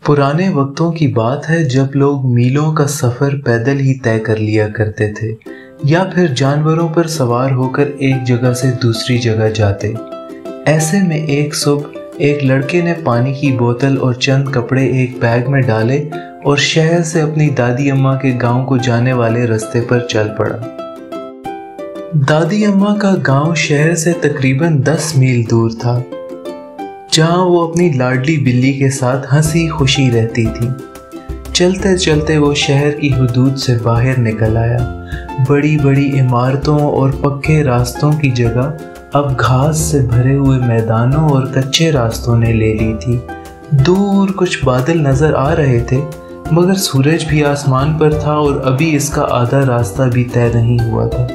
पुराने वक्तों की बात है जब लोग मीलों का सफ़र पैदल ही तय कर लिया करते थे या फिर जानवरों पर सवार होकर एक जगह से दूसरी जगह जाते। ऐसे में एक सुबह एक लड़के ने पानी की बोतल और चंद कपड़े एक बैग में डाले और शहर से अपनी दादी अम्मा के गांव को जाने वाले रास्ते पर चल पड़ा। दादी अम्मा का गांव शहर से तकरीबन 10 मील दूर था, जहां वो अपनी लाडली बिल्ली के साथ हंसी खुशी रहती थी। चलते चलते वो शहर की हुदूद से बाहर निकल आया। बड़ी बड़ी इमारतों और पक्के रास्तों की जगह अब घास से भरे हुए मैदानों और कच्चे रास्तों ने ले ली थी। दूर कुछ बादल नजर आ रहे थे, मगर सूरज भी आसमान पर था और अभी इसका आधा रास्ता भी तय नहीं हुआ था।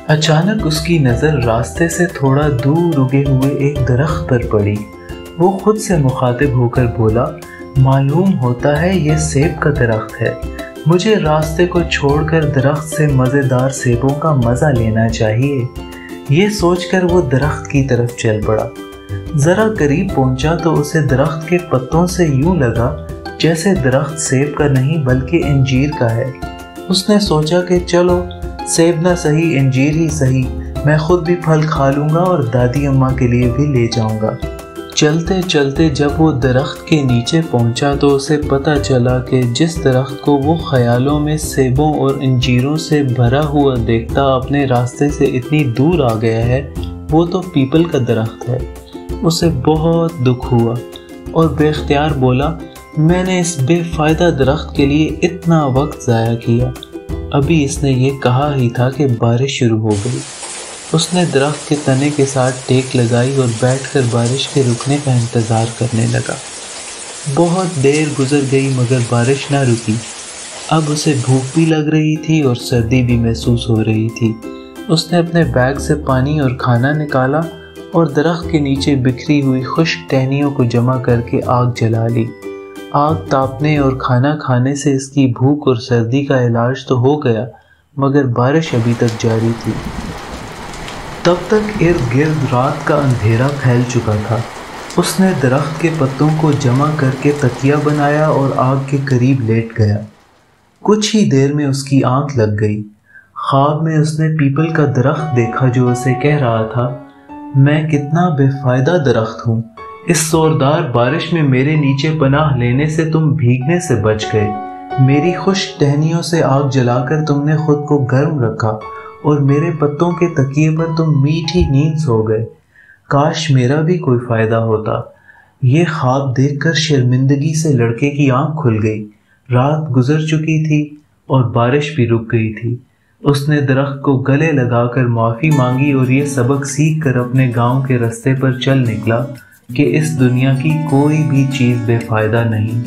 अचानक उसकी नज़र रास्ते से थोड़ा दूर उगे हुए एक दरख्त पर पड़ी। वो खुद से मुखातिब होकर बोला, मालूम होता है ये सेब का दरख्त है। मुझे रास्ते को छोड़कर दरख्त से मज़ेदार सेबों का मज़ा लेना चाहिए। ये सोचकर वो दरख्त की तरफ चल पड़ा। ज़रा करीब पहुंचा तो उसे दरख्त के पत्तों से यूं लगा जैसे दरख्त सेब का नहीं बल्कि अंजीर का है। उसने सोचा कि चलो सेब ना सही अंजीर ही सही, मैं खुद भी फल खा लूँगा और दादी अम्मा के लिए भी ले जाऊँगा। चलते चलते जब वो दरख्त के नीचे पहुंचा तो उसे पता चला कि जिस दरख्त को वो ख्यालों में सेबों और अंजीरों से भरा हुआ देखता अपने रास्ते से इतनी दूर आ गया है, वो तो पीपल का दरख्त है। उसे बहुत दुख हुआ और बेख्तियार बोला, मैंने इस बेफ़ायदा दरख्त के लिए इतना वक्त ज़ाया किया। अभी इसने ये कहा ही था कि बारिश शुरू हो गई। उसने दरख्त के तने के साथ टेक लगाई और बैठकर बारिश के रुकने का इंतज़ार करने लगा। बहुत देर गुजर गई मगर बारिश ना रुकी। अब उसे भूख भी लग रही थी और सर्दी भी महसूस हो रही थी। उसने अपने बैग से पानी और खाना निकाला और दरख्त के नीचे बिखरी हुई खुश्क टहनियों को जमा करके आग जला ली। आग तापने और खाना खाने से इसकी भूख और सर्दी का इलाज तो हो गया, मगर बारिश अभी तक जारी थी। तब तक इर्द गिर्द रात का अंधेरा फैल चुका था। उसने दरख्त के पत्तों को जमा करके तकिया बनाया और आग के करीब लेट गया। कुछ ही देर में उसकी आंख लग गई। ख्वाब में उसने पीपल का दरख्त देखा जो उसे कह रहा था, मैं कितना बेफायदा दरख्त हूँ। इस जोरदार बारिश में मेरे नीचे पनाह लेने से तुम भीगने से बच गए। मेरी खुश्क टहनियों से आग जलाकर तुमने खुद को गर्म रखा और मेरे पत्तों के तकिए पर तुम मीठी नींद सो गए। काश मेरा भी कोई फायदा होता। ये ख्वाब देखकर शर्मिंदगी से लड़के की आंख खुल गई। रात गुजर चुकी थी और बारिश भी रुक गई थी। उसने दरख्त को गले लगाकर माफ़ी मांगी और ये सबक सीख कर अपने गांव के रास्ते पर चल निकला कि इस दुनिया की कोई भी चीज़ बेफायदा नहीं।